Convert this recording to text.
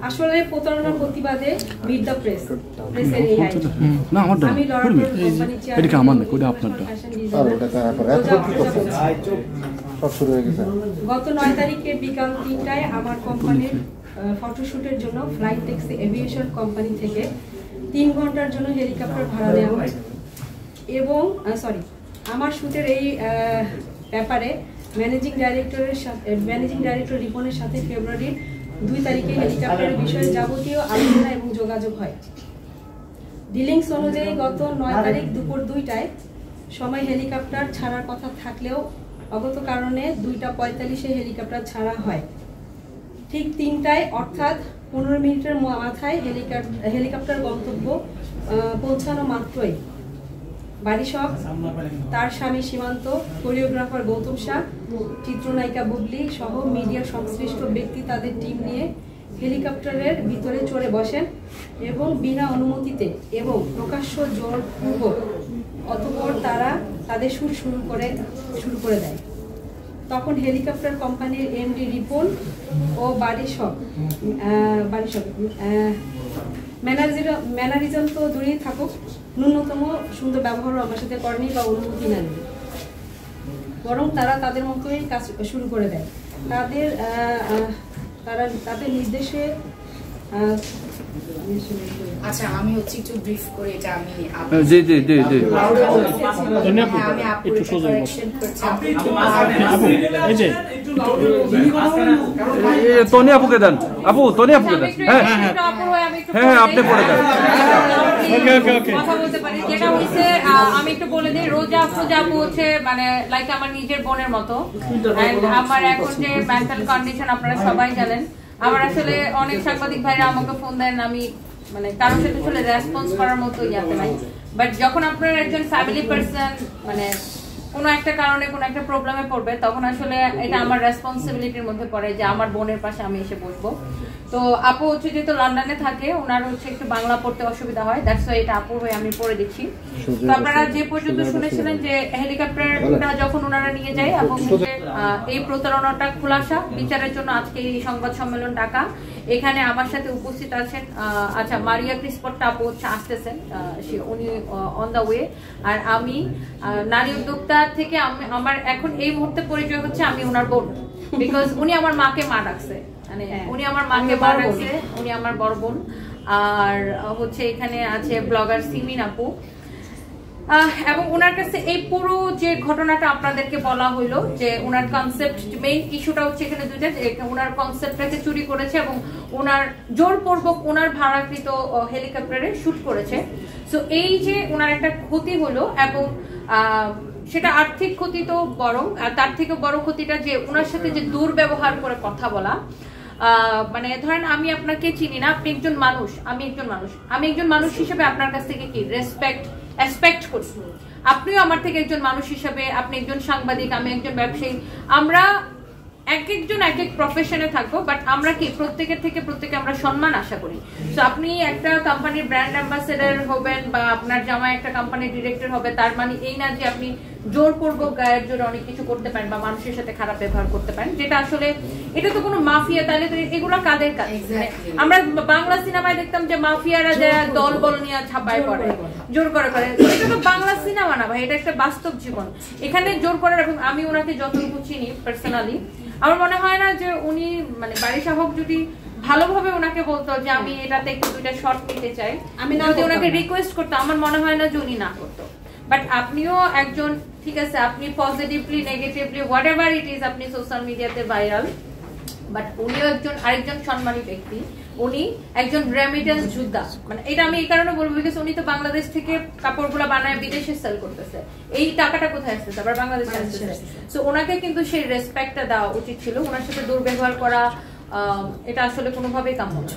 আসলে প্রতারণার প্রতিবাদে মিট দ্য প্রেস প্রেসের এই আইন না আমারটা আমি এটা কি আমার না কোডা আপনারটা আর ওটা তারপর এত কি করতে সব শুরু হয়ে গেছে গত 9 তারিখে বিকাল 3টায় আমার কোম্পানির ফটোশুটের জন্য ফ্লাইট ট্যাক্সি এভিয়েশন কোম্পানি থেকে 3 ঘন্টার জন্য হেলিকপ্টার ভাড়া নেওয়া হয় এবং আমার শুটের এই ব্যাপারে ম্যানেজিং ডাইরেক্টর রিপনের সাথে ফেব্রুয়ারির 2 তারিখে হেলিকপ্টারের বিষয়ে যাবতীয় আলোচনা এবং যোগাযোগ হয়। ডিলিংস অনুযায়ী গত 9 তারিখ দুপুর 2টায় সময় হেলিকপ্টার ছাড়ার কথা থাকলেও অগত কারণে 2:45-এ হেলিকপ্টার ছাড়া হয়। ঠিক 3টায় অর্থাৎ 15 মিনিটের মাথায় হেলিকপ্টার গন্তব্য পৌঁছানো মাত্রই বারিশক, তার স্বামী সীমান্ত, কোরিওগ্রাফার গৌতম শাহ, চিত্রনায়িকা বুবলি সহ মিডিয়া সংশ্লিষ্ট ব্যক্তি তাদের টিম নিয়ে হেলিকপ্টারের ভিতরে চড়ে বসেন এবং বিনা অনুমতিতে এবং প্রকাশ্য জোরপূর্বক অতঃপর তারা তাদের শুট শুরু করে দেয়। তখন হেলিকপ্টার কোম্পানির এমডি রিপন ও বারিশক ম্যানারিজম তো দূরেই থাকুক, ন্যূনতম সুন্দর ব্যবহারও আমার সাথে করেনি বা অনুমতি নেননি, বরং তারা তাদের মতোই কাজ শুরু করে দেয়। তাদের নির্দেশে আচ্ছা আমি হচ্ছে একটু ব্রিফ করে এটা আমি জি জি জি জি একটু সোজা এই যে তনি আপুকে দেন, তনি আপুকে দেন। হ্যাঁ হ্যাঁ আপনি পড়ে দেন। ওকে ওকে ওকে কথা বলতে পারি। যেটা হইছে আমি একটু বলে দিই, রোজা আপু হচ্ছে মানে লাইক আমার নিজের বোনের মতো। আমার এখন যে মেন্টাল কন্ডিশন আপনারা সবাই জানেন। আমার আসলে অনেক সাংবাদিক ভাইরা আমাকে ফোন দেন, আমি মানে কারোর সাথে আসলে রেসপন্স করার মতো ইয়াতে নাই। বাট যখন আপনার একজন ফ্যামিলি পারসন মানে কোনো একটা কারণে কোনো একটা প্রবলেমে পড়বে, তখন আসলে এটা আমার রেসপন্সিবিলিটির মধ্যে পড়ে যে আমার বোনের পাশে আমি এসে বসবো। তো আপু হচ্ছে যেহেতু লন্ডনে থাকে, ওনার হচ্ছে একটু বাংলা পড়তে অসুবিধা হয়, দ্যাটস ওয়াই এটা আপুর হয়ে আমি পড়ে দিচ্ছি। তো আপনারা যে পর্যন্ত শুনেছিলেন যে হেলিকপ্টারটা যখন ওনারা নিয়ে যায় এবং এই প্রতারণাটা খোলাসা বিচারের জন্য আজকে এই সংবাদ সম্মেলন ডাকা। এখানে আমার সাথে উপস্থিত আছেন আচ্ছা মারিয়া ক্রিসপট্টা আপু হচ্ছে আসতেছেন, উনি অন দা ওয়ে। আর আমি নারী উদ্যোক্তা থেকে আমার এখন এই মুহূর্তে পরিচয় হচ্ছে আমি ওনার বোন, বিকজ উনি আমার মাকে মা ডাকছে, মানে উনি আমার মাকে মা ডাকছে, উনি আমার বড় বোন। আর হচ্ছে এখানে আছে ব্লগার সিমিন আপু, এবং ওনার কাছে এই পুরো যে ঘটনাটা আপনাদেরকে বলা হইলো যে ওনার কনসেপ্ট মেইন ইস্যুটা হচ্ছে এখানে দুইটা, যে ওনার কনসেপ্টটাকে চুরি করেছে এবং ওনার জোরপূর্বক ওনার ভাড়াকৃত হেলিকপ্টারে শুট করেছে। সো এই যে ওনার একটা ক্ষতি হলো এবং সেটা আর্থিক ক্ষতি তো বরং, আর তার থেকে বড় ক্ষতিটা যে ওনার সাথে যে দুর্ব্যবহার করে কথা বলা। মানে ধরেন আমি আপনাকে চিনি না, আপনি একজন মানুষ, আমি একজন মানুষ হিসেবে আপনার কাছ থেকে কি এক্সপেক্ট করছি, আপনিও আমার থেকে একজন মানুষ হিসেবে, আপনি একজন সাংবাদিক, আমি একজন ব্যবসায়ী, আমরা এক একজন এক এক প্রফেশনে থাকবো, বাট আমরা কি প্রত্যেকে আমরা সম্মান আশা করি। তো আপনি একটা কোম্পানির ব্র্যান্ড অ্যাম্বাসেডর হবেন বা আপনার জামাই একটা কোম্পানির ডিরেক্টর হবে, তার মানে এই না যে আপনি জোরপূর্বক গায়ের জোরে অনেক কিছু করতে পারেন বা মানুষের সাথে খারাপ ব্যবহার করতে পারেন, যেটা আসলে এটা তো কোনো মাফিয়া। তাহলে তো এগুলো কাদের কাজ? আমরা বাংলা সিনেমায় দেখতাম যে মাফিয়ারা যারা দল বল নিয়ে ছাপায় পড়ে, জোর করে। এটা তো বাংলা সিনেমা না ভাই, এটা একটা বাস্তব জীবন। এখানে জোর করার, এবং আমি ওনাকে যতটুকু চিনি পার্সোনালি, আমার মনে হয় না যে উনি মানে বারিশা হোক যদি ভালোভাবে ওনাকে বলতো যে আমি এটাতে একটু 2টা শর্ট নিতে চাই, আমি না যদি ওনাকে রিকোয়েস্ট করতো, আমার মনে হয় না যে উনি না করতো। বাট আপনিও একজন, ঠিক আছে আপনি positively negatively what ever it is আপনি সোশ্যাল মিডিয়াতে ভাইরাল, বাট উনিও আরেকজন সম্মানী ব্যক্তি, উনি একজন রেমিটেন্স যোদ্ধা। মানে এটা আমি এই কারণে বলবো বিকজ উনি তো বাংলাদেশ থেকে কাপড়গুলো বানায় বিদেশে সেল করতেছে, এই টাকাটা কোথায় আসতেছে? আবার বাংলাদেশে আসতেছে। সো ওনাকে কিন্তু সেই রেসপেক্টটা দেওয়া উচিত ছিল। ওনার সাথে দুর্ব্যবহার করা এটা আসলে কোনোভাবেই কাম্য না।